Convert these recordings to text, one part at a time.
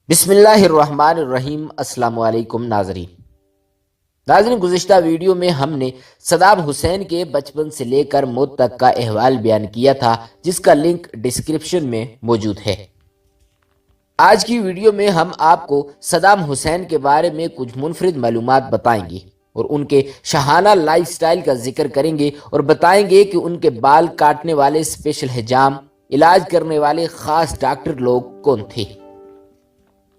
بسم اللہ الرحمن الرحیم۔ السلام علیکم ناظرین، گزشتہ ویڈیو میں ہم نے صدام حسین کے بچپن سے لے کر موت تک کا احوال بیان کیا تھا، جس کا لنک ڈسکرپشن میں موجود ہے۔ آج کی ویڈیو میں ہم آپ کو صدام حسین کے بارے میں کچھ منفرد معلومات بتائیں گے اور ان کے شاہانہ لائف سٹائل کا ذکر کریں گے اور بتائیں گے کہ ان کے بال کاٹنے والے اسپیشل حجام، علاج کرنے والے خاص ڈاکٹر لوگ کون تھے،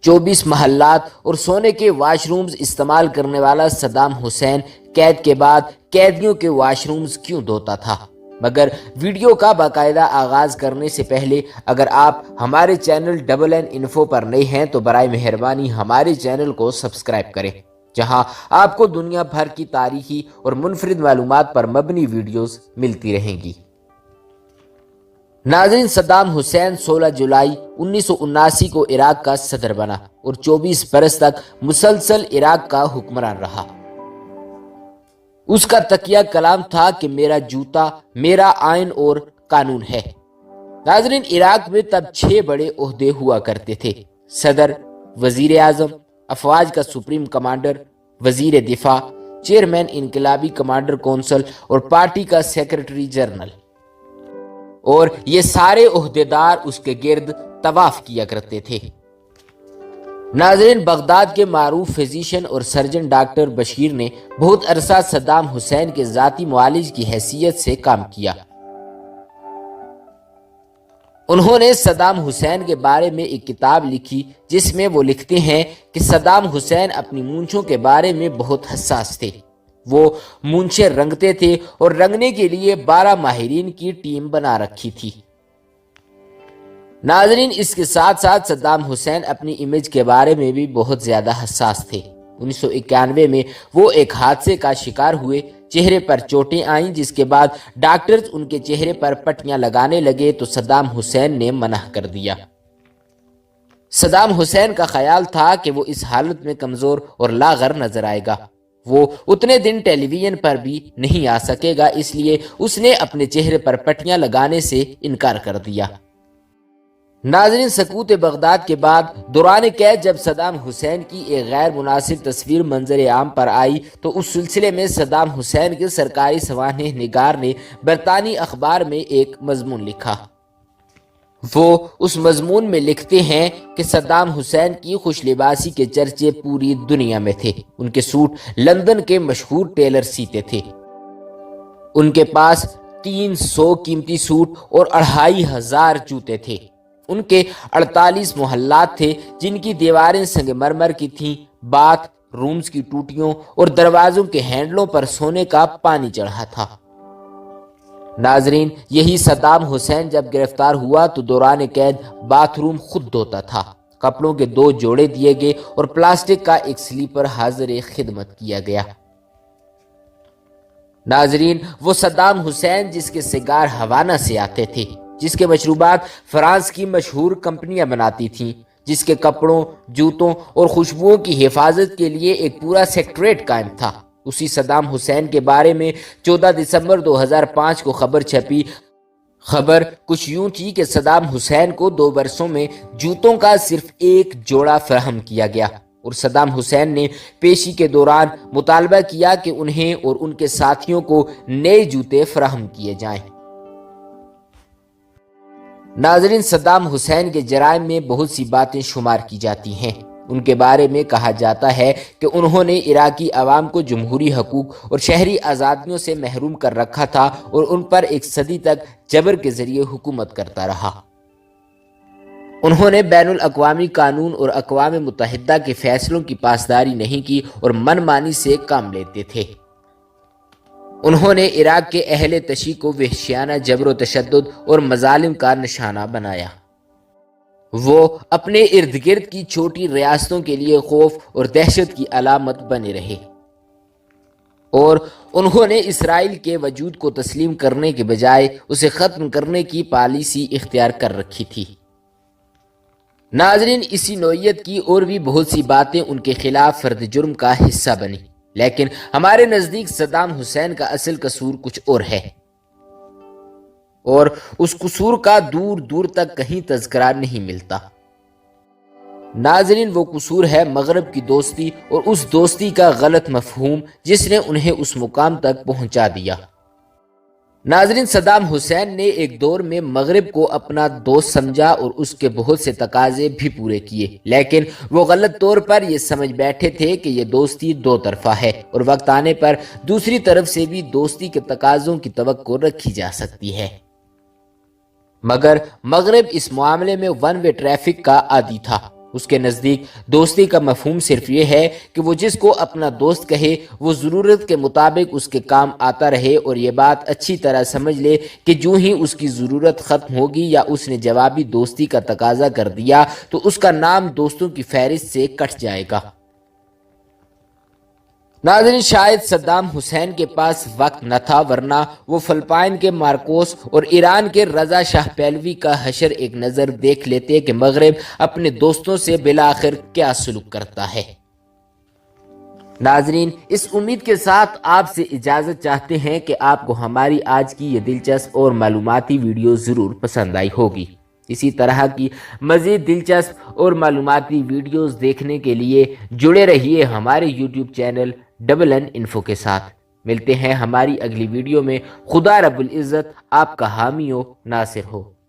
24 محلات اور سونے کے واش رومز استعمال کرنے والا صدام حسین قید کے بعد قیدیوں کے واش رومز کیوں دھوتا تھا۔ مگر ویڈیو کا باقاعدہ آغاز کرنے سے پہلے اگر آپ ہمارے چینل ڈبل این انفو پر نئے ہیں تو برائے مہربانی ہمارے چینل کو سبسکرائب کریں، جہاں آپ کو دنیا بھر کی تاریخی اور منفرد معلومات پر مبنی ویڈیوز ملتی رہیں گی۔ ناظرین، صدام حسین 16 جولائی 1979 کو عراق کا صدر بنا اور 24 برس تک مسلسل عراق کا حکمران رہا۔ اس کا تکیہ کلام تھا کہ میرا جوتا میرا آئین اور قانون ہے۔ ناظرین، عراق میں تب 6 بڑے عہدے ہوا کرتے تھے: صدر، وزیر اعظم، افواج کا سپریم کمانڈر، وزیر دفاع، چیئرمین انقلابی کمانڈر کونسل اور پارٹی کا سیکرٹری جنرل، اور یہ سارے عہدیدار اس کے گرد طواف کیا کرتے تھے۔ ناظرین، بغداد کے معروف فزیشین اور سرجن ڈاکٹر بشیر نے بہت عرصہ صدام حسین کے ذاتی معالج کی حیثیت سے کام کیا۔ انہوں نے صدام حسین کے بارے میں ایک کتاب لکھی جس میں وہ لکھتے ہیں کہ صدام حسین اپنی مونچھوں کے بارے میں بہت حساس تھے۔ وہ مونچھیں رنگتے تھے اور رنگنے کے لیے 12 ماہرین کی ٹیم بنا رکھی تھی۔ ناظرین، اس کے ساتھ ساتھ صدام حسین اپنی امیج کے بارے میں بھی بہت زیادہ حساس تھے۔ 1991 میں وہ ایک حادثے کا شکار ہوئے، چہرے پر چوٹیں آئیں، جس کے بعد ڈاکٹرز ان کے چہرے پر پٹیاں لگانے لگے تو صدام حسین نے منع کر دیا۔ صدام حسین کا خیال تھا کہ وہ اس حالت میں کمزور اور لاغر نظر آئے گا، وہ اتنے دن ٹیلی ویژن پر بھی نہیں آ سکے گا، اس لیے اس نے اپنے چہرے پر پٹیاں لگانے سے انکار کر دیا۔ ناظرین، سقوط بغداد کے بعد دوران قید جب صدام حسین کی ایک غیر مناسب تصویر منظر عام پر آئی تو اس سلسلے میں صدام حسین کے سرکاری سوانح نگار نے برطانوی اخبار میں ایک مضمون لکھا۔ وہ اس مضمون میں لکھتے ہیں کہ صدام حسین کی خوش لباسی کے چرچے پوری دنیا میں تھے۔ ان کے سوٹ لندن کے مشہور ٹیلر سیتے تھے۔ ان کے پاس 300 قیمتی سوٹ اور 2500 جوتے تھے۔ ان کے 48 محلات تھے جن کی دیواریں سنگ مرمر کی تھیں، باتھ رومز کی ٹوٹیوں اور دروازوں کے ہینڈلوں پر سونے کا پانی چڑھا تھا۔ ناظرین، یہی صدام حسین جب گرفتار ہوا تو دوران قید باتھ روم خود دھوتا تھا، کپڑوں کے 2 جوڑے دیے گئے اور پلاسٹک کا ایک سلیپر حاضر خدمت کیا گیا۔ ناظرین، وہ صدام حسین جس کے سگار ہوانہ سے آتے تھے، جس کے مشروبات فرانس کی مشہور کمپنیاں بناتی تھیں، جس کے کپڑوں، جوتوں اور خوشبوؤں کی حفاظت کے لیے ایک پورا سیکٹریٹ قائم تھا، اسی صدام حسین کے بارے میں 14 دسمبر 2005 کو خبر چھپی۔ خبر کچھ یوں تھی کہ صدام حسین کو 2 برسوں میں جوتوں کا صرف 1 جوڑا فراہم کیا گیا اور صدام حسین نے پیشی کے دوران مطالبہ کیا کہ انہیں اور ان کے ساتھیوں کو نئے جوتے فراہم کیے جائیں۔ ناظرین، صدام حسین کے جرائم میں بہت سی باتیں شمار کی جاتی ہیں۔ ان کے بارے میں کہا جاتا ہے کہ انہوں نے عراقی عوام کو جمہوری حقوق اور شہری آزادیوں سے محروم کر رکھا تھا اور ان پر 1 صدی تک جبر کے ذریعے حکومت کرتا رہا۔ انہوں نے بین الاقوامی قانون اور اقوام متحدہ کے فیصلوں کی پاسداری نہیں کی اور من مانی سے کام لیتے تھے۔ انہوں نے عراق کے اہل تشیع کو وحشیانہ جبر و تشدد اور مظالم کا نشانہ بنایا۔ وہ اپنے ارد گرد کی چھوٹی ریاستوں کے لیے خوف اور دہشت کی علامت بنے رہے اور انہوں نے اسرائیل کے وجود کو تسلیم کرنے کے بجائے اسے ختم کرنے کی پالیسی اختیار کر رکھی تھی۔ ناظرین، اسی نوعیت کی اور بھی بہت سی باتیں ان کے خلاف فرد جرم کا حصہ بنی، لیکن ہمارے نزدیک صدام حسین کا اصل قصور کچھ اور ہے اور اس قصور کا دور دور تک کہیں تذکرہ نہیں ملتا۔ ناظرین، وہ قصور ہے مغرب کی دوستی اور اس دوستی کا غلط مفہوم جس نے انہیں اس مقام تک پہنچا دیا۔ ناظرین، صدام حسین نے ایک دور میں مغرب کو اپنا دوست سمجھا اور اس کے بہت سے تقاضے بھی پورے کیے، لیکن وہ غلط طور پر یہ سمجھ بیٹھے تھے کہ یہ دوستی دو طرفہ ہے اور وقت آنے پر دوسری طرف سے بھی دوستی کے تقاضوں کی توقع رکھی جا سکتی ہے۔ مگر مغرب اس معاملے میں ون وے ٹریفک کا عادی تھا۔ اس کے نزدیک دوستی کا مفہوم صرف یہ ہے کہ وہ جس کو اپنا دوست کہے وہ ضرورت کے مطابق اس کے کام آتا رہے اور یہ بات اچھی طرح سمجھ لے کہ جو ہی اس کی ضرورت ختم ہوگی یا اس نے جوابی دوستی کا تقاضا کر دیا تو اس کا نام دوستوں کی فہرست سے کٹ جائے گا۔ ناظرین، شاید صدام حسین کے پاس وقت نہ تھا، ورنہ وہ فلپائن کے مارکوس اور ایران کے رضا شاہ پہلوی کا حشر ایک نظر دیکھ لیتے کہ مغرب اپنے دوستوں سے بالآخر کیا سلوک کرتا ہے۔ ناظرین، اس امید کے ساتھ آپ سے اجازت چاہتے ہیں کہ آپ کو ہماری آج کی یہ دلچسپ اور معلوماتی ویڈیو ضرور پسند آئی ہوگی۔ اسی طرح کی مزید دلچسپ اور معلوماتی ویڈیوز دیکھنے کے لیے جڑے رہیے ہمارے YouTube channel double N info کے ساتھ۔ ملتے ہیں ہماری اگلی ویڈیو میں۔ خدا رب العزت آپ کا حامی و ناصر ہو۔